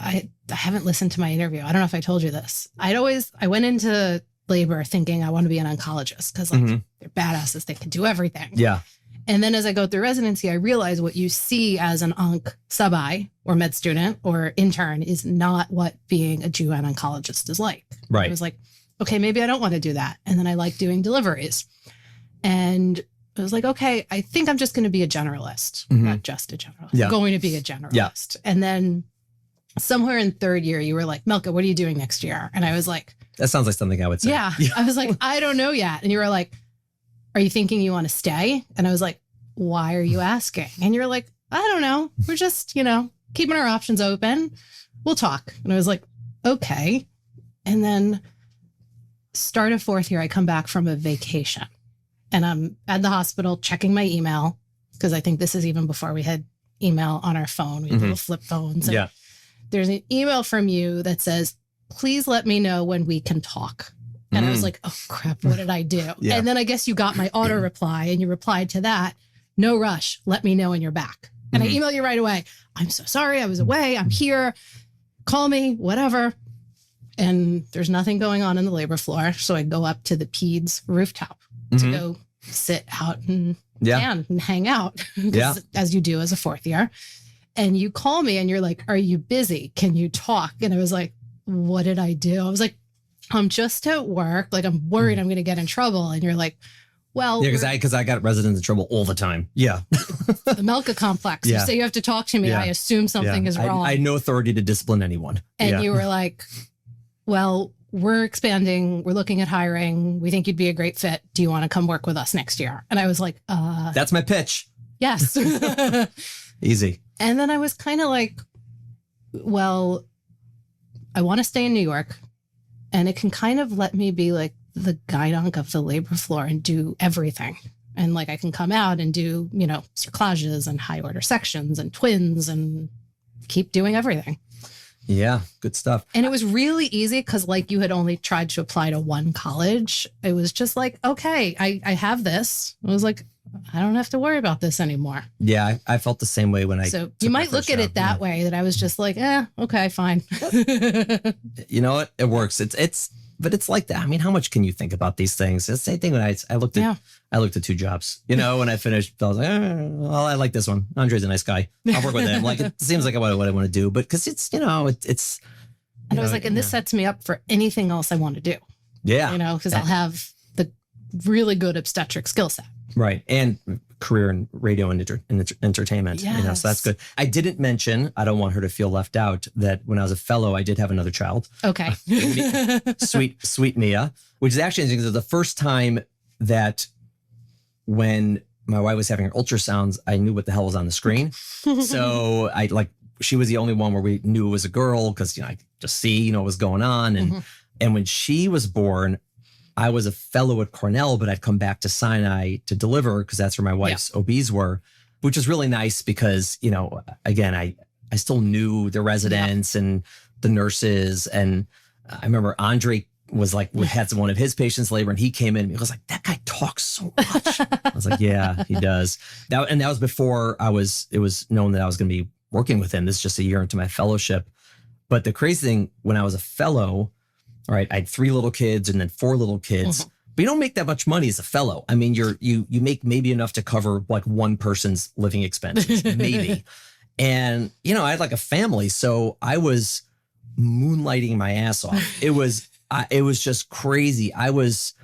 I haven't listened to my interview. I don't know if I told you this. I went into labor thinking I want to be an oncologist because they're badasses. They can do everything. Yeah. And then as I go through residency, I realize what you see as an onc sub-I or med student or intern is not what being a GYN oncologist is like. Right. I was like, okay, maybe I don't want to do that. And then I like doing deliveries. And I was like, okay, I think I'm just going to be a generalist, not just a generalist. Yeah. I'm going to be a generalist. Yeah. And then somewhere in third year, you were like, Melka, what are you doing next year? And I was like, that sounds like something I would say. Yeah. I was like, I don't know yet. And you were like, are you thinking you want to stay? And I was like, why are you asking? And you're like, I don't know. We're just, keeping our options open. We'll talk. And I was like, okay. And then start of fourth year, I come back from a vacation and I'm at the hospital checking my email because I think this is even before we had email on our phone. We had little flip phones. And there's an email from you that says, please let me know when we can talk. And I was like, oh crap, what did I do? Yeah. And then I guess you got my auto reply and you replied to that. No rush. Let me know when you're back. And I email you right away. I'm so sorry. I was away. I'm here. Call me, whatever. And there's nothing going on in the labor floor. So I go up to the peds rooftop to go sit out and hang out as you do as a fourth year. And you call me and you're like, are you busy? Can you talk? And I was like, what did I do? I was like, I'm just at work. Like, I'm worried I'm going to get in trouble. And you're like, well, yeah, because I got residents in trouble all the time. Yeah. The Melka complex. You say you have to talk to me. I assume something is wrong. I had no authority to discipline anyone. And you were like, well, we're expanding. We're looking at hiring. We think you'd be a great fit. Do you want to come work with us next year? And I was like, that's my pitch. Yes. Easy. And then I was kind of like, well, I want to stay in New York and it can kind of let me be like the gynonc of the labor floor and do everything. And like, I can come out and do, cerclages and high order sections and twins and keep doing everything. Yeah, good stuff. And it was really easy because like you had only tried to apply to one college. It was just like, okay, I have this. I was like, I don't have to worry about this anymore. Yeah, I felt the same way when I. So you might look at it that way, that I was just like, okay, fine. You know what? It works. But it's like that. I mean, how much can you think about these things? It's the same thing when I looked at 2 jobs, when I finished, I was like, well, I like this one. Andre's a nice guy. I'll work with him. Like, it seems like what I want to do, but because it's, it's. And I was like, and this sets me up for anything else I want to do. Yeah. Because I'll have the really good obstetric skill set. Right. And career in radio and entertainment. Yes. So that's good. I didn't mention, I don't want her to feel left out, that when I was a fellow, I did have another child. Okay. sweet Mia, which is actually the first time that when my wife was having her ultrasounds, I knew what the hell was on the screen. So she was the only one where we knew it was a girl because, I could just see, what was going on. And when she was born, I was a fellow at Cornell, but I'd come back to Sinai to deliver because that's where my wife's OBs were, which was really nice because, again, I still knew the residents and the nurses. And I remember Andre was had one of his patients labor and he came in and he was like, that guy talks so much. I was like, yeah, he does. That was before it was known that I was going to be working with him. This is just a year into my fellowship. But the crazy thing, when I was a fellow, all right, I had 3 little kids and then 4 little kids, but you don't make that much money as a fellow. I mean, you make maybe enough to cover one person's living expenses, maybe. And, I had a family. So I was moonlighting my ass off. It was just crazy. It was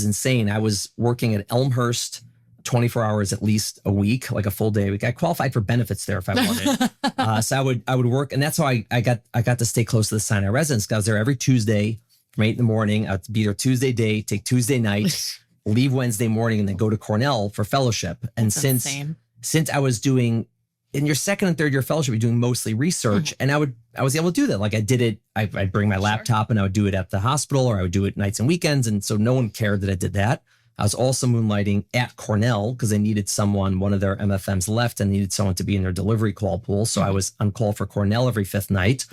insane. I was working at Elmhurst 24 hours at least a week, like a full day a week. I qualified for benefits there if I wanted. So I would work. And that's how I got to stay close to the Sinai residence. I was there every Tuesday from 8 a.m. I'd be there Tuesday day, take Tuesday night, leave Wednesday morning, and then go to Cornell for fellowship. And since I was doing, in your second and third year fellowship, you're doing mostly research. And I was able to do that. Like I did it, I'd bring my laptop and I would do it at the hospital or I would do it nights and weekends. And so no one cared that I did that. I was also moonlighting at Cornell because they needed someone, one of their MFMs left and needed someone to be in their delivery call pool. So I was on call for Cornell every 5th night.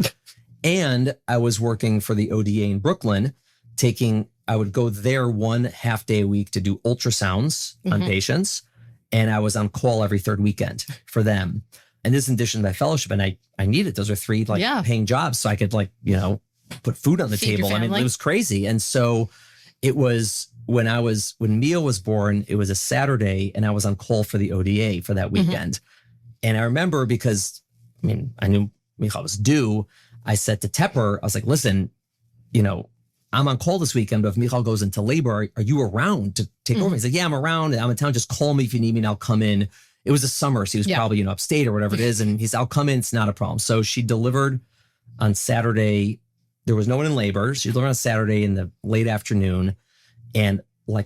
And I was working for the ODA in Brooklyn, I would go there 1 half day a week to do ultrasounds on patients. And I was on call every 3rd weekend for them. And this in addition to my fellowship. And I needed, those are 3 paying jobs. So I could put food on the table. I mean, it was crazy. And so it was when Mia was born, it was a Saturday and I was on call for the ODA for that weekend. And I remember because, I knew Michal was due. I said to Tepper, I was like, listen, I'm on call this weekend, but if Michal goes into labor, are you around to take over? He's like, yeah, I'm around. I'm in town. Just call me if you need me and I'll come in. It was a summer. So he was probably, upstate or whatever it is. And he's, I'll come in. It's not a problem. So she delivered on Saturday. There was no one in labor. She delivered on Saturday in the late afternoon. And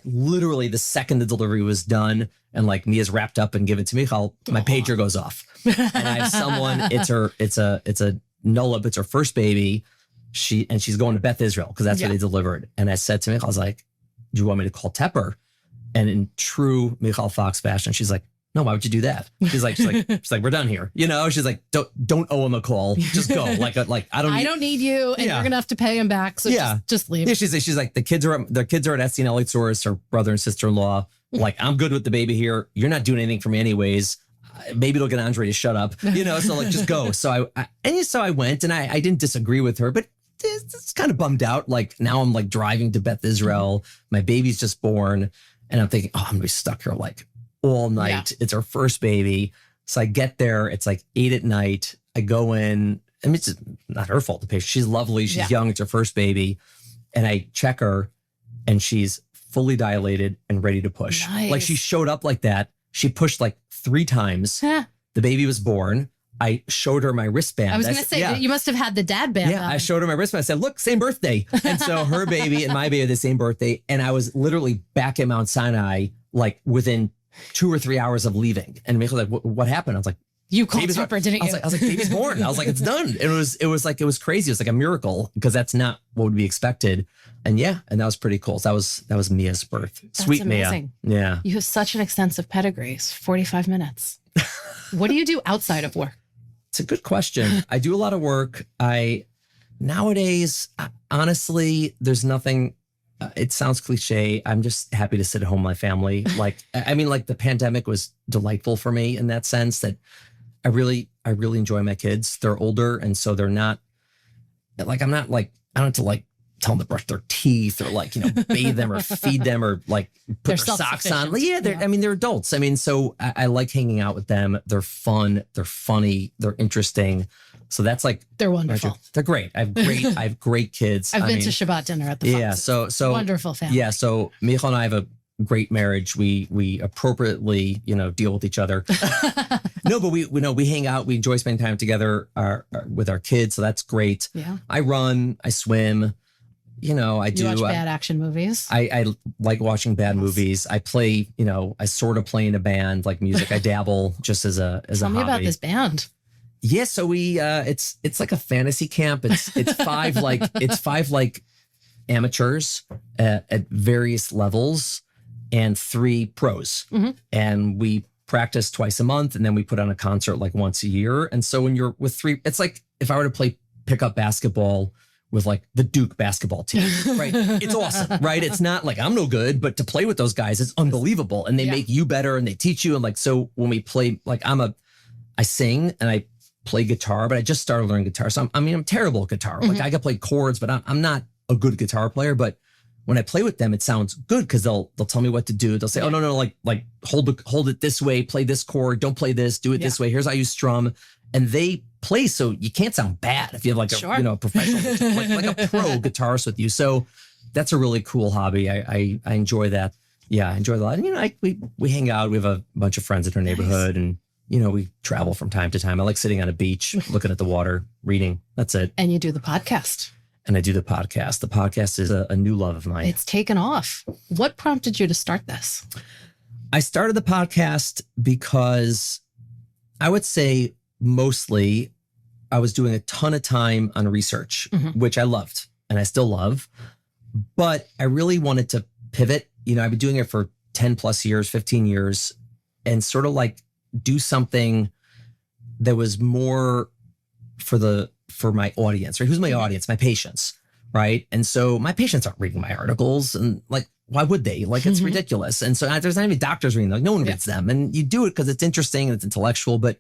literally the second the delivery was done and Mia's wrapped up and given to Michal, my pager goes off. And I have someone, it's a Nulab, it's her first baby. She's going to Beth Israel because that's where they delivered. And I said to Michal, I was like, do you want me to call Tepper? And in true Michal Fox fashion, she's like, no, why would you do that? She's like, we're done here. She's like, don't owe him a call. Just go. I don't need you, and you're gonna have to pay him back. So just leave. Yeah, she's like, the kids are at Etsy and LA Tourist, her brother and sister-in-law. I'm good with the baby here. You're not doing anything for me anyways. Maybe it'll get Andre to shut up. So just go. So I went and I didn't disagree with her, but it's kind of bummed out. Now I'm driving to Beth Israel. My baby's just born. And I'm thinking, I'm gonna be stuck here all night. It's her first baby. So I get there, it's 8 p.m. I go in. It's not her fault, the patient. She's lovely. She's young. It's her first baby. And I check her and she's fully dilated and ready to push. Nice. She showed up like that. She pushed 3 times. The baby was born. I showed her my wristband. I was going to say, you must have had the dad band. Yeah, I showed her my wristband. I said, look, same birthday. And so her baby and my baby had the same birthday. And I was literally back at Mount Sinai, within 2 or 3 hours of leaving. And Michael was like, what happened? I was like, you called Tepper, didn't you? I was like, baby's born. I was like, it's done. It was crazy. It was a miracle because that's not what would be expected. And and that was pretty cool. So that was Mia's birth. That's Sweet amazing. Mia. Yeah. You have such an extensive pedigree. It's 45 minutes. What do you do outside of work? It's a good question. I do a lot of work. Nowadays, honestly, there's nothing. It sounds cliche. I'm just happy to sit at home with my family. The pandemic was delightful for me in that sense that I really enjoy my kids. They're older. And so they're not I don't have to tell them to brush their teeth or bathe them or feed them or put their socks on. They're adults. So I like hanging out with them. They're fun. They're funny. They're interesting. So that's they're wonderful. They're great. I have great kids. I've been to Shabbat dinner at the Fox. Yeah. So wonderful family. Yeah. So Michal and I have a great marriage. We appropriately, deal with each other. No, but we hang out. We enjoy spending time together with our kids. So that's great. Yeah. I run, I swim. You watch bad action movies. I like watching bad movies. I play, I sort of play in a band, like music. I dabble just as a hobby. Tell me about this band. Yeah, so we it's like a fantasy camp. It's five like amateurs at various levels and 3 pros. Mm-hmm. And we practice twice a month, and then we put on a concert like once a year. And so when you're with 3, it's like if I were to play pickup basketball with like the Duke basketball team, right? It's awesome, right? It's not like I'm no good, but to play with those guys, it's unbelievable. And they make you better and they teach you. And like, so when we play, like I sing and I play guitar, but I just started learning guitar. So I'm terrible at guitar. Like I can play chords, but I'm not a good guitar player. But when I play with them, it sounds good because they'll tell me what to do. They'll say, oh no, like hold it this way, play this chord, don't play this, do it this way. Here's how you strum. And they play so you can't sound bad if you have like a professional like a pro guitarist with you. So that's a really cool hobby. I enjoy that. Yeah, I enjoy a lot. And we hang out. We have a bunch of friends in our neighborhood, and we travel from time to time. I like sitting on a beach, looking at the water, reading. That's it. And you do the podcast. And I do the podcast. The podcast is a new love of mine. It's taken off. What prompted you to start this? I started the podcast because I would say mostly I was doing a ton of time on research, which I loved and I still love. But I really wanted to pivot. I've been doing it for 10 plus years, 15 years, and sort of like do something that was more for my audience, right? Who's my audience? My patients, right? And so my patients aren't reading my articles, and like, why would they? Like, it's ridiculous. And so there's not even doctors reading them. Like, no one reads them. And you do it because it's interesting and it's intellectual. But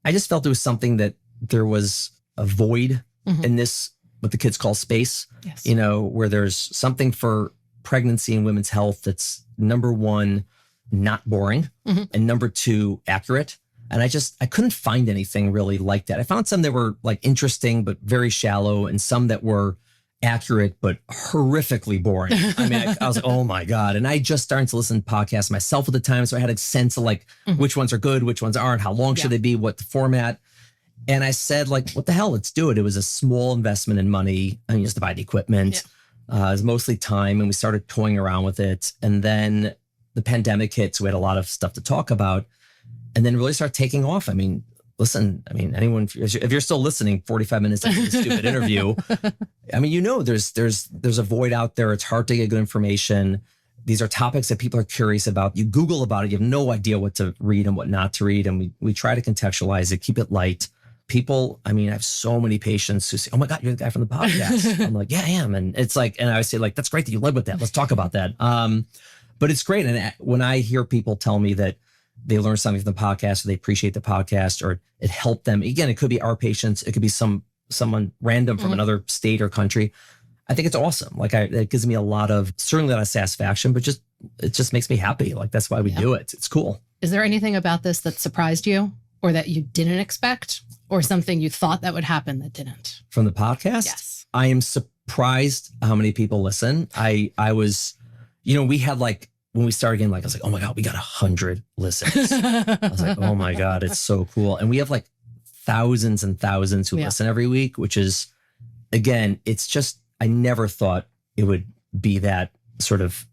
I just felt it was something that there was a void in this, what the kids call space, where there's something for pregnancy and women's health that's number 1, not boring, and number 2, accurate. And I couldn't find anything really like that. I found some that were like interesting, but very shallow, and some that were accurate, but horrifically boring. I mean, I was like, oh my God. And I just started to listen to podcasts myself at the time. So I had a sense of like, which ones are good, which ones aren't, how long should they be, what the format. And I said, like, what the hell, let's do it. It was a small investment in money. I used to buy the equipment. It was mostly time, and we started toying around with it. And then the pandemic hit, so we had a lot of stuff to talk about, and then really start taking off. I mean, listen, anyone, if you're still listening 45 minutes after the stupid interview, there's a void out there. It's hard to get good information. These are topics that people are curious about. You Google about it, you have no idea what to read and what not to read. And we try to contextualize it, keep it light. People, I have so many patients who say, oh my God, you're the guy from the podcast. I'm like, yeah, I am. And it's like, and I say like, that's great that you led with that. Let's talk about that. But it's great. And when I hear people tell me that they learn something from the podcast, or they appreciate the podcast, or it helped them. Again, it could be our patients. It could be someone random from another state or country. I think it's awesome. Like it gives me certainly a lot of satisfaction, but it just makes me happy. Like that's why we do it. It's cool. Is there anything about this that surprised you, or that you didn't expect, or something you thought that would happen that didn't? From the podcast? Yes. I am surprised how many people listen. I was, we had like, when we started getting, like, I was like, oh my God, we got 100 listens. I was like, oh my God, it's so cool. And we have like thousands and thousands who listen every week, which is, again, it's just, I never thought it would be that sort of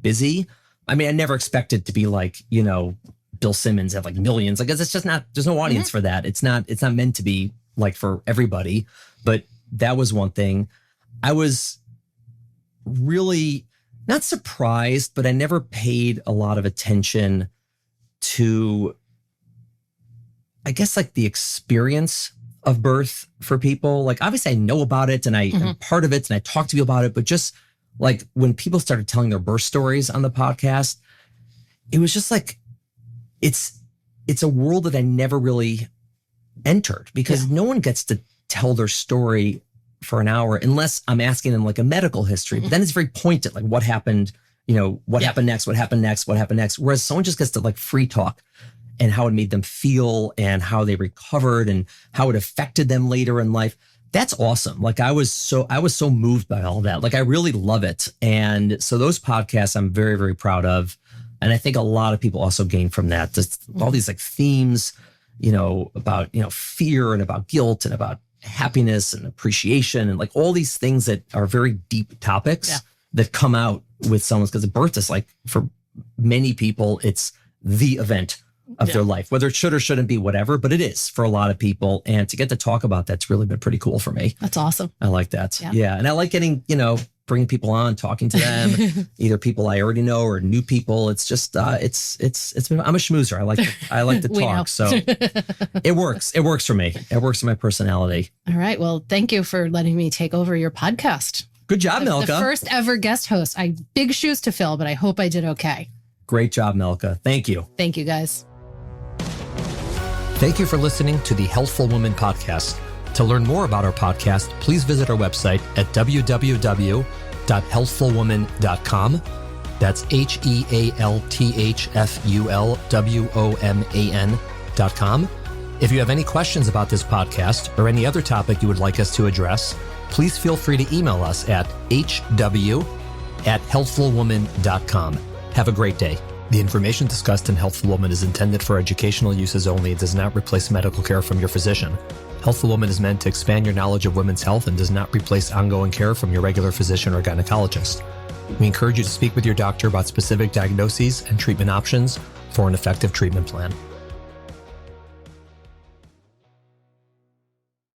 busy. I never expected to be like, Bill Simmons have like millions. Like, it's just not, there's no audience for that. It's not meant to be like for everybody. But that was one thing. I was really not surprised, but I never paid a lot of attention to, I guess, like the experience of birth for people. Like, obviously I know about it and I'm part of it and I talk to people about it, but just like when people started telling their birth stories on the podcast, it was just like, it's a world that I never really entered, because no one gets to tell their story for an hour unless I'm asking them like a medical history. But then it's very pointed, like what happened, what happened next, what happened next, what happened next. Whereas someone just gets to like free talk and how it made them feel and how they recovered and how it affected them later in life. That's awesome. Like I was so moved by all that. Like I really love it. And so those podcasts I'm very, very proud of. And I think a lot of people also gain from that. Just all these like themes, about, fear and about guilt and about happiness and appreciation and like all these things that are very deep topics that come out with someone's, because birth is like, for many people, it's the event of their life, whether it should or shouldn't be, whatever, but it is for a lot of people. And to get to talk about that's really been pretty cool for me. That's awesome. I like that. Yeah. And I like getting, bringing people on, talking to them, either people I already know or new people. It's just, it's been, I'm a schmoozer. I like to talk. So it works. It works for me. It works for my personality. All right. Well, thank you for letting me take over your podcast. Good job, Melka. The first ever guest host. Big shoes to fill, but I hope I did okay. Great job, Melka. Thank you. Thank you, guys. Thank you for listening to the Healthful Woman podcast. To learn more about our podcast, please visit our website at www.healthfulwoman.com. That's HEALTHFULWOMAN.com. If you have any questions about this podcast or any other topic you would like us to address, please feel free to email us at hw@healthfulwoman.com. Have a great day. The information discussed in Healthful Woman is intended for educational uses only and does not replace medical care from your physician. Healthful Woman is meant to expand your knowledge of women's health and does not replace ongoing care from your regular physician or gynecologist. We encourage you to speak with your doctor about specific diagnoses and treatment options for an effective treatment plan.